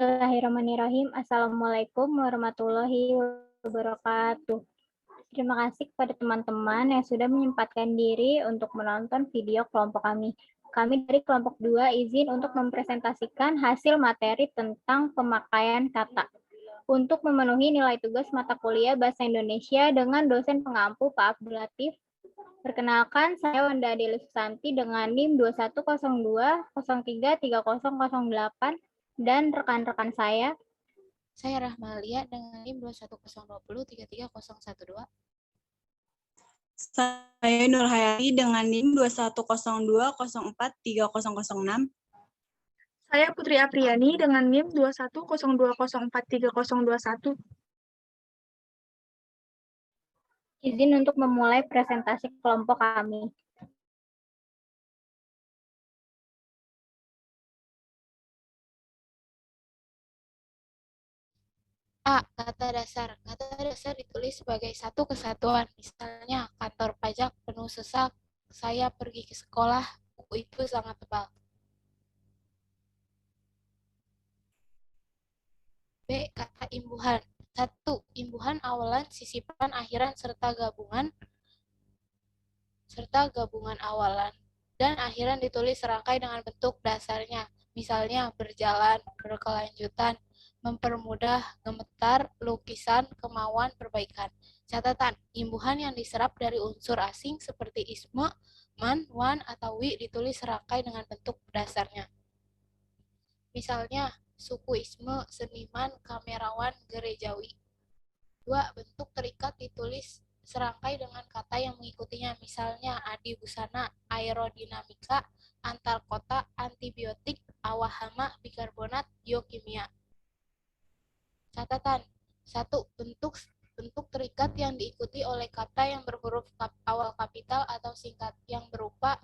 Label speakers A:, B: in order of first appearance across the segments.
A: Bismillahirrahmanirrahim. Assalamualaikum warahmatullahi wabarakatuh. Terima kasih kepada teman-teman yang sudah menyempatkan diri untuk menonton video kelompok kami. Kami dari kelompok 2 izin untuk mempresentasikan hasil materi tentang pemakaian kata untuk memenuhi nilai tugas mata kuliah Bahasa Indonesia dengan dosen pengampu Pak Abdul Latif. Perkenalkan, saya Wanda Adeli Susanti dengan NIM 2102033008 dan rekan-rekan saya.
B: Saya Rahmalia dengan NIM 2102033012.
C: Saya Nur Hayati dengan NIM 2102043006.
D: Saya Putri Apriani dengan NIM 2102043021.
A: Izin untuk memulai presentasi kelompok kami.
B: A. Kata dasar. Kata dasar ditulis sebagai satu kesatuan. Misalnya, kantor pajak penuh sesak, saya pergi ke sekolah, buku itu sangat tebal. B. Kata imbuhan. 1. Imbuhan awalan, sisipan, akhiran, serta gabungan awalan dan akhiran ditulis serangkai dengan bentuk dasarnya. Misalnya, berjalan, berkelanjutan, mempermudah, gemetar, lukisan, kemauan, perbaikan. Catatan, imbuhan yang diserap dari unsur asing seperti isme, man, wan, atau wi ditulis serangkai dengan bentuk dasarnya. Misalnya, sukuisme, seniman, kamerawan, gerejawi. 2. Bentuk terikat ditulis serangkai dengan kata yang mengikutinya, misalnya adibusana, aerodinamika, antar kota, antibiotik, awahama, bikarbonat, biokimia. Catatan, 1. Bentuk terikat yang diikuti oleh kata yang berhuruf awal kapital atau singkat yang berupa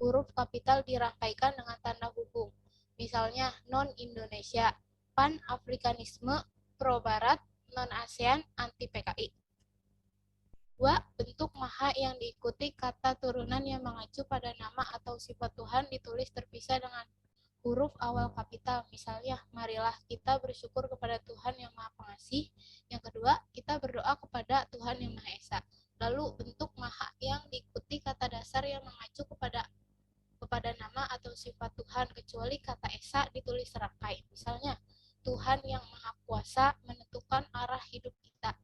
B: huruf kapital dirangkaikan dengan tanda hubung. Misalnya non-Indonesia, pan-afrikanisme, pro-barat, non-ASEAN, anti-PKI. 2. Bentuk maha yang diikuti kata turunan yang mengacu pada nama atau sifat Tuhan ditulis terpisah dengan huruf awal kapital. Misalnya, marilah kita bersyukur kepada Tuhan yang Maha Pengasih. Yang kedua, kita berdoa kepada Tuhan yang Maha Esa. Lalu, bentuk maha yang diikuti kata dasar yang mengacu kepada nama atau sifat Tuhan, kecuali kata Esa ditulis serangkai. Misalnya, Tuhan yang Maha Kuasa menentukan arah hidup kita.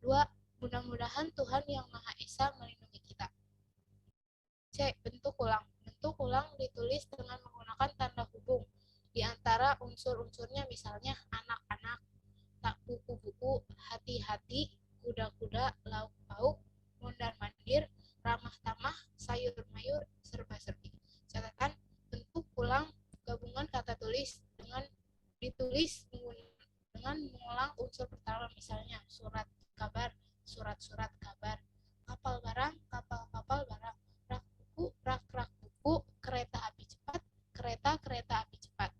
B: 2. Mudah-mudahan Tuhan yang Maha Esa melindungi kita. C. Bentuk ulang. Bentuk ulang ditulis dengan menggunakan tanda hubung di antara unsur-unsurnya, misalnya anak-anak, tak buku-buku, hati-hati, kuda-kuda, lauk-pauk, mondar-mandir, ramah-tamah, sayur-mayur, serba-serbi. Catatan, bentuk ulang gabungan kata tulis ditulis dengan mengulang unsur pertama, misalnya surat kabar, surat-surat kabar, kapal barang, kapal-kapal barang, rak buku, rak-rak buku, kereta api cepat, kereta-kereta api cepat.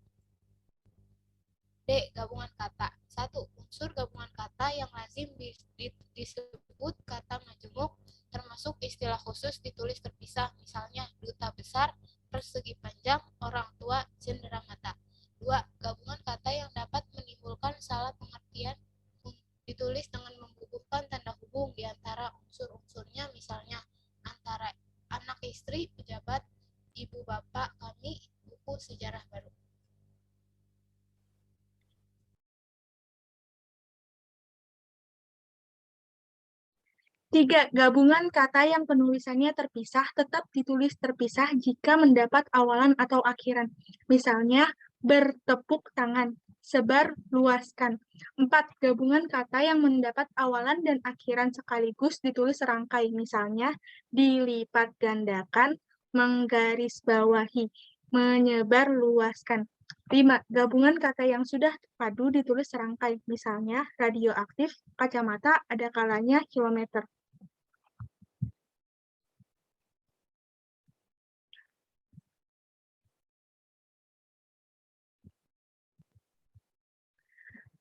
B: D. Gabungan kata. 1. Unsur gabungan kata yang lazim disebut kata majemuk, termasuk istilah khusus ditulis terpisah, misalnya duta besar, persegi panjang, orang tua, cendera mata. 2. Gabungan kata yang dapat menimbulkan salah pengertian ditulis dengan membubuhkan tanda hubung di antara unsur-unsurnya, misalnya antara anak istri, pejabat, ibu bapak kami, buku sejarah baru.
D: Tiga, gabungan kata yang penulisannya terpisah tetap ditulis terpisah jika mendapat awalan atau akhiran. Misalnya, bertepuk tangan, sebar, luaskan. 4. Gabungan kata yang mendapat awalan dan akhiran sekaligus ditulis serangkai. Misalnya, dilipat gandakan, menggarisbawahi, menyebar, luaskan. 5. Gabungan kata yang sudah padu ditulis serangkai. Misalnya, radioaktif, kacamata, ada kalanya, kilometer.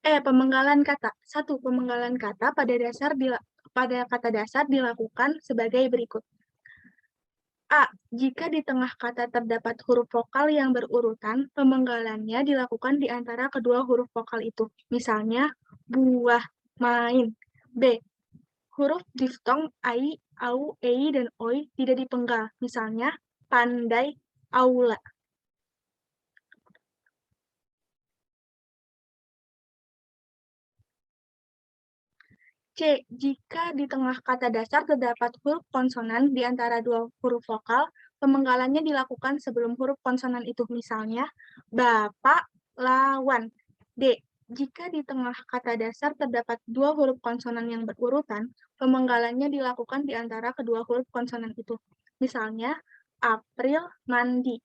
D: Pemenggalan kata. 1. Pemenggalan kata pada kata dasar dilakukan sebagai berikut. A. Jika di tengah kata terdapat huruf vokal yang berurutan, pemenggalannya dilakukan di antara kedua huruf vokal itu. Misalnya, buah, main. B. Huruf diftong ai, au, ei, dan oi tidak dipenggal. Misalnya, pandai, aula. C. Jika di tengah kata dasar terdapat huruf konsonan di antara dua huruf vokal, pemenggalannya dilakukan sebelum huruf konsonan itu. Misalnya, bapak, lawan. D. Jika di tengah kata dasar terdapat dua huruf konsonan yang berurutan, pemenggalannya dilakukan di antara kedua huruf konsonan itu. Misalnya, April, mandi.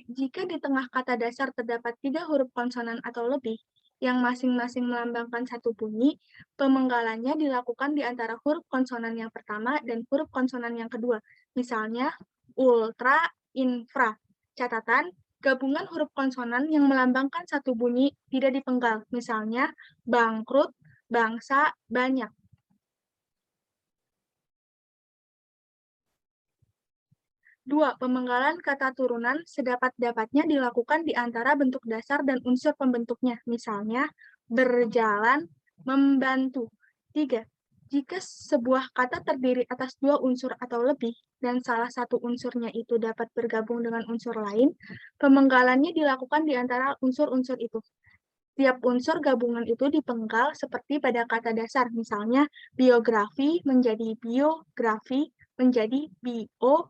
D: Jika di tengah kata dasar terdapat 3 huruf konsonan atau lebih, yang masing-masing melambangkan satu bunyi, pemenggalannya dilakukan di antara huruf konsonan yang pertama dan huruf konsonan yang kedua. Misalnya, ultra, infra. Catatan, gabungan huruf konsonan yang melambangkan satu bunyi tidak dipenggal. Misalnya, bangkrut, bangsa, banyak. Dua, pemenggalan kata turunan sedapat-dapatnya dilakukan di antara bentuk dasar dan unsur pembentuknya. Misalnya, berjalan, membantu. 3. Jika sebuah kata terdiri atas dua unsur atau lebih, dan salah satu unsurnya itu dapat bergabung dengan unsur lain, pemenggalannya dilakukan di antara unsur-unsur itu. Tiap unsur gabungan itu dipenggal seperti pada kata dasar. Misalnya, biografi menjadi biografi, menjadi biografi.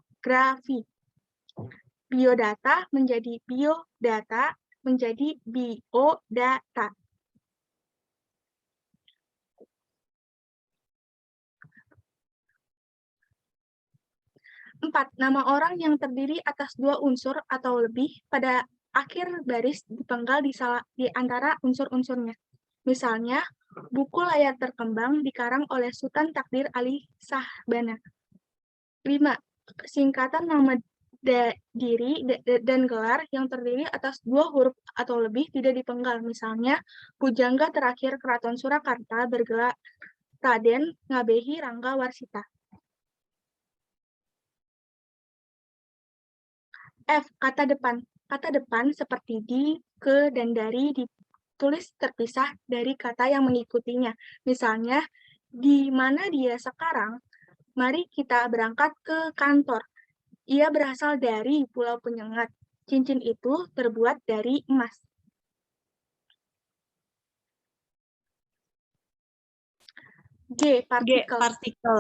D: Biodata menjadi biodata, menjadi biodata. 4. Nama orang yang terdiri atas dua unsur atau lebih pada akhir baris dipenggal di antara unsur-unsurnya. Misalnya, buku layar terkembang dikarang oleh Sultan Takdir Ali Shahbana. 5. Singkatan nama diri dan gelar yang terdiri atas dua huruf atau lebih tidak dipenggal. Misalnya, pujangga terakhir Keraton Surakarta bergelar Raden Ngabehi Rangga Warsita. F. Kata depan. Kata depan seperti di, ke, dan dari ditulis terpisah dari kata yang mengikutinya. Misalnya, di mana dia sekarang? Mari kita berangkat ke kantor. Ia berasal dari Pulau Penyengat. Cincin itu terbuat dari emas. G. Partikel.
C: Partikel.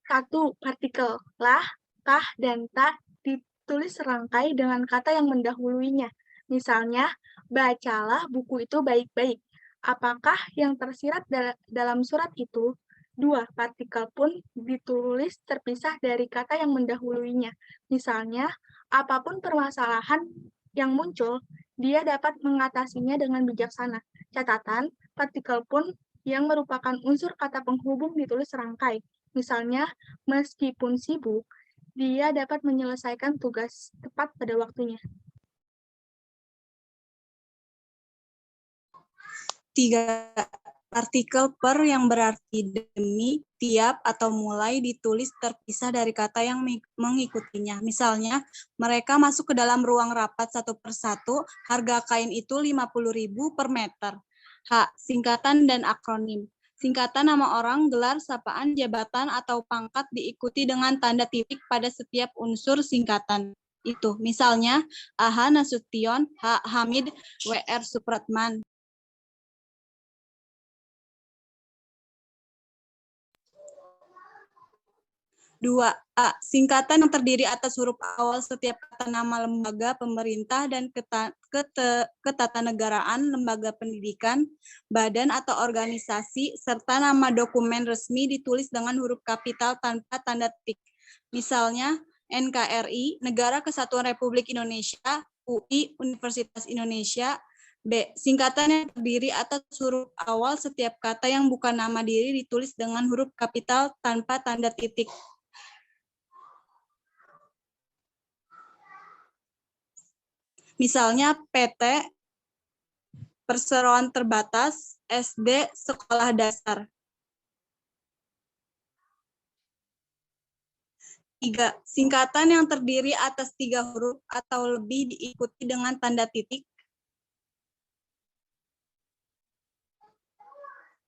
D: 1. Partikel. Lah, kah, dan ta ditulis serangkai dengan kata yang mendahuluinya. Misalnya, bacalah buku itu baik-baik. Apakah yang tersirat dalam surat itu? 2. Partikel pun ditulis terpisah dari kata yang mendahuluinya. Misalnya, apapun permasalahan yang muncul, dia dapat mengatasinya dengan bijaksana. Catatan, partikel pun yang merupakan unsur kata penghubung ditulis serangkai. Misalnya, meskipun sibuk, dia dapat menyelesaikan tugas tepat pada waktunya.
C: 3. Partikel per yang berarti demi, tiap, atau mulai ditulis terpisah dari kata yang mengikutinya. Misalnya, mereka masuk ke dalam ruang rapat satu persatu, harga kain itu 50.000 per meter. H. Singkatan dan akronim. Singkatan nama orang, gelar, sapaan, jabatan, atau pangkat diikuti dengan tanda titik pada setiap unsur singkatan itu. Misalnya, A.H. Nasution, H. Hamid, W.R. Supratman. 2a. Singkatan yang terdiri atas huruf awal setiap kata nama lembaga pemerintah dan ketatanegaraan, lembaga pendidikan, badan atau organisasi, serta nama dokumen resmi ditulis dengan huruf kapital tanpa tanda titik. Misalnya, NKRI, Negara Kesatuan Republik Indonesia, UI, Universitas Indonesia. B. Singkatan yang terdiri atas huruf awal setiap kata yang bukan nama diri ditulis dengan huruf kapital tanpa tanda titik. Misalnya PT, Perseroan Terbatas, SD, Sekolah Dasar. 3. Singkatan yang terdiri atas 3 huruf atau lebih diikuti dengan tanda titik.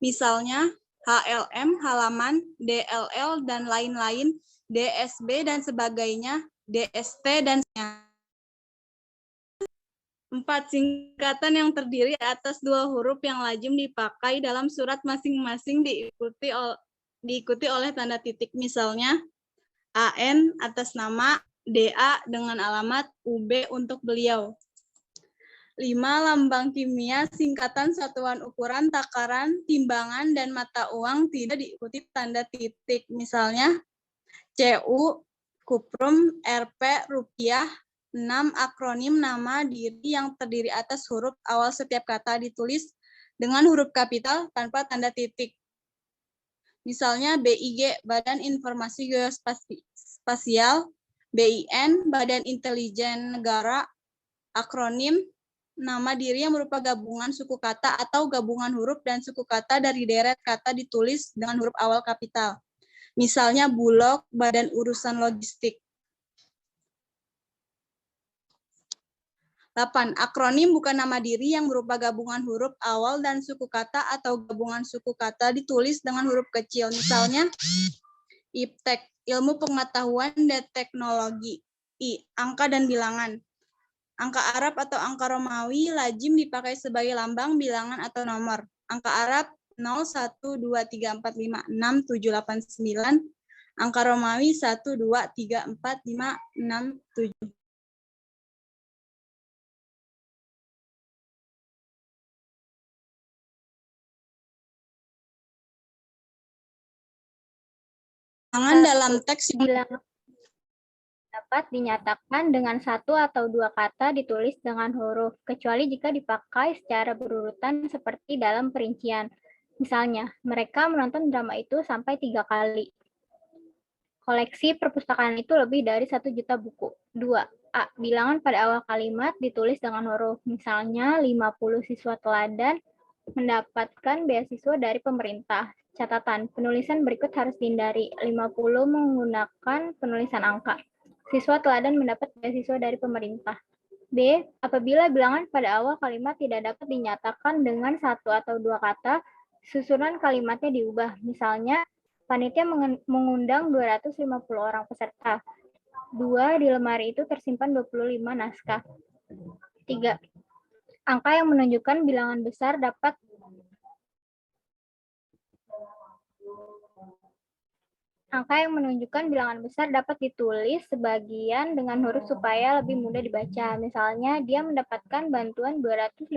C: Misalnya, HLM, halaman, DLL, dan lain-lain, DSB, dan sebagainya, DST, dan sebagainya. 4. Singkatan yang terdiri atas 2 huruf yang lazim dipakai dalam surat masing-masing diikuti oleh tanda titik. Misalnya, AN atas nama, DA dengan alamat, UB untuk beliau. 5. Lambang kimia, singkatan, satuan ukuran, takaran, timbangan, dan mata uang tidak diikuti tanda titik. Misalnya, CU, kuprum, RP, rupiah. 6. Akronim nama diri yang terdiri atas huruf awal setiap kata ditulis dengan huruf kapital tanpa tanda titik. Misalnya BIG, Badan Informasi Geospasial, BIN, Badan Intelijen Negara. Akronim nama diri yang berupa gabungan suku kata atau gabungan huruf dan suku kata dari deret kata ditulis dengan huruf awal kapital. Misalnya Bulog, Badan Urusan Logistik. 8. Akronim bukan nama diri yang berupa gabungan huruf awal dan suku kata atau gabungan suku kata ditulis dengan huruf kecil. Misalnya, IPTEK, Ilmu Pengetahuan dan Teknologi. I. Angka dan bilangan. Angka Arab atau angka Romawi lazim dipakai sebagai lambang, bilangan, atau nomor. Angka Arab 0, 1, 2, 3, 4, 5, 6, 7, 8, 9. Angka Romawi 1, 2, 3, 4, 5, 6, 7. Bilangan dalam teks
A: Bilangan dapat dinyatakan dengan 1 atau 2 kata ditulis dengan huruf, kecuali jika dipakai secara berurutan seperti dalam perincian. Misalnya, mereka menonton drama itu sampai 3 kali. Koleksi perpustakaan itu lebih dari 1 juta buku. 2. A. Bilangan pada awal kalimat ditulis dengan huruf. Misalnya, 50 siswa teladan mendapatkan beasiswa dari pemerintah. Catatan, penulisan berikut harus dihindari. 50 menggunakan penulisan angka. Siswa teladan mendapat beasiswa dari pemerintah. B. Apabila bilangan pada awal kalimat tidak dapat dinyatakan dengan 1 atau 2 kata, susunan kalimatnya diubah. Misalnya, panitia mengundang 250 orang peserta. 2. Di lemari itu tersimpan 25 naskah. 3. Angka yang menunjukkan bilangan besar dapat ditulis sebagian dengan huruf supaya lebih mudah dibaca. Misalnya, dia mendapatkan bantuan 250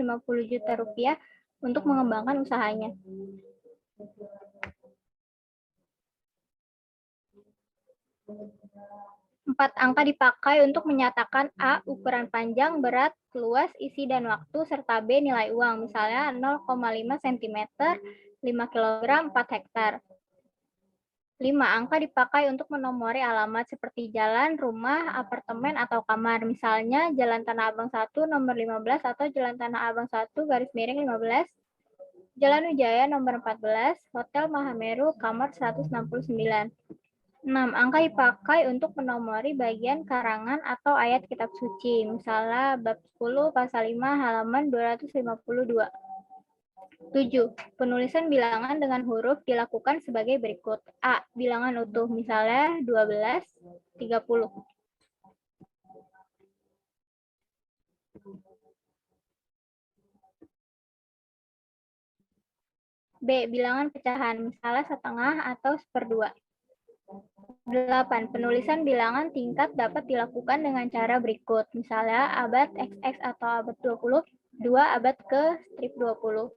A: juta rupiah untuk mengembangkan usahanya. 4. Angka dipakai untuk menyatakan A. Ukuran panjang, berat, luas, isi, dan waktu, serta B. Nilai uang. Misalnya 0,5 cm, 5 kg, 4 hektar. 5. Angka dipakai untuk menomori alamat seperti jalan, rumah, apartemen, atau kamar. Misalnya, Jalan Tanah Abang 1, nomor 15, atau Jalan Tanah Abang 1, garis miring 15. Jalan Wijaya, nomor 14, Hotel Mahameru, kamar 169. 6. Angka dipakai untuk menomori bagian karangan atau ayat kitab suci. Misalnya, bab 10, pasal 5, halaman 252. 7. Penulisan bilangan dengan huruf dilakukan sebagai berikut. A. Bilangan utuh, misalnya 12, 30. B. Bilangan pecahan, misalnya setengah atau seperdua. 8. Penulisan bilangan tingkat dapat dilakukan dengan cara berikut. Misalnya, abad XX atau abad 20, 2 abad ke strip 20.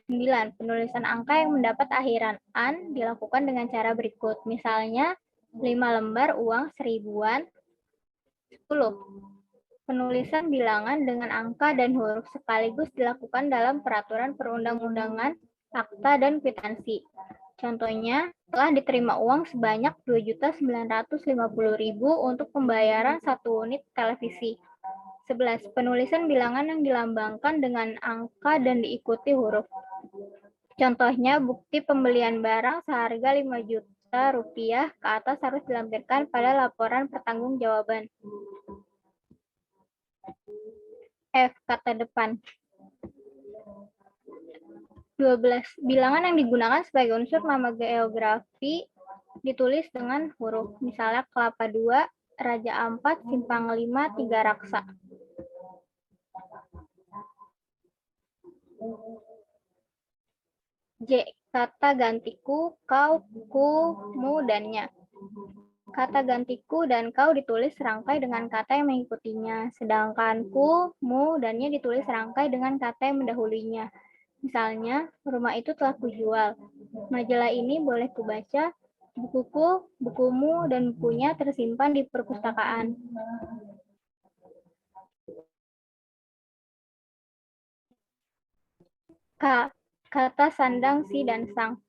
A: 9. Penulisan angka yang mendapat akhiran an dilakukan dengan cara berikut. Misalnya, 5 lembar uang seribuan. 10. Penulisan bilangan dengan angka dan huruf sekaligus dilakukan dalam peraturan perundang-undangan, akta, dan kwitansi. Contohnya, telah diterima uang sebanyak 2.950.000 untuk pembayaran 1 unit televisi. 11. Penulisan bilangan yang dilambangkan dengan angka dan diikuti huruf. Contohnya, bukti pembelian barang seharga 5 juta juta rupiah ke atas harus dilampirkan pada laporan pertanggungjawaban. F. Kata depan. 12. Bilangan yang digunakan sebagai unsur nama geografi ditulis dengan huruf. Misalnya Kelapa 2, Raja Ampat, Simpang 5, Tiga Raksa. J. Kata gantiku, kau, ku, mu, dan nya. Kata gantiku dan kau ditulis serangkai dengan kata yang mengikutinya, sedangkan ku, mu, dan nya ditulis serangkai dengan kata yang mendahulunya. Misalnya, rumah itu telah kujual. Majalah ini boleh kubaca, bukuku, bukumu, dan bukunya tersimpan di perpustakaan. K. Kata sandang, si, dan sang.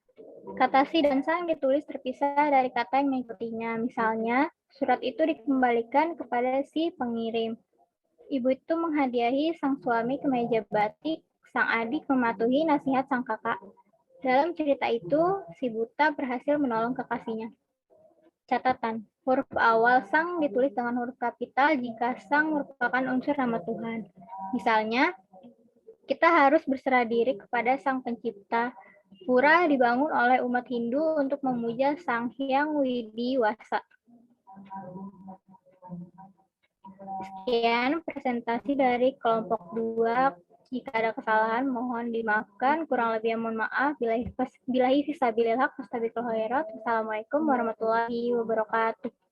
A: Kata si dan sang ditulis terpisah dari kata yang mengikutinya. Misalnya, surat itu dikembalikan kepada si pengirim. Ibu itu menghadiahi sang suami kemeja batik, sang adik mematuhi nasihat sang kakak. Dalam cerita itu, si buta berhasil menolong kekasihnya. Catatan, huruf awal sang ditulis dengan huruf kapital jika sang merupakan unsur nama Tuhan. Misalnya, kita harus berserah diri kepada Sang Pencipta. Pura dibangun oleh umat Hindu untuk memuja Sang Hyang Widiwasa. Sekian presentasi dari kelompok 2. Jika ada kesalahan, mohon dimaafkan. Kurang lebih mohon maaf. Billahi fisabilillah, wassalamualaikum warahmatullahi wabarakatuh.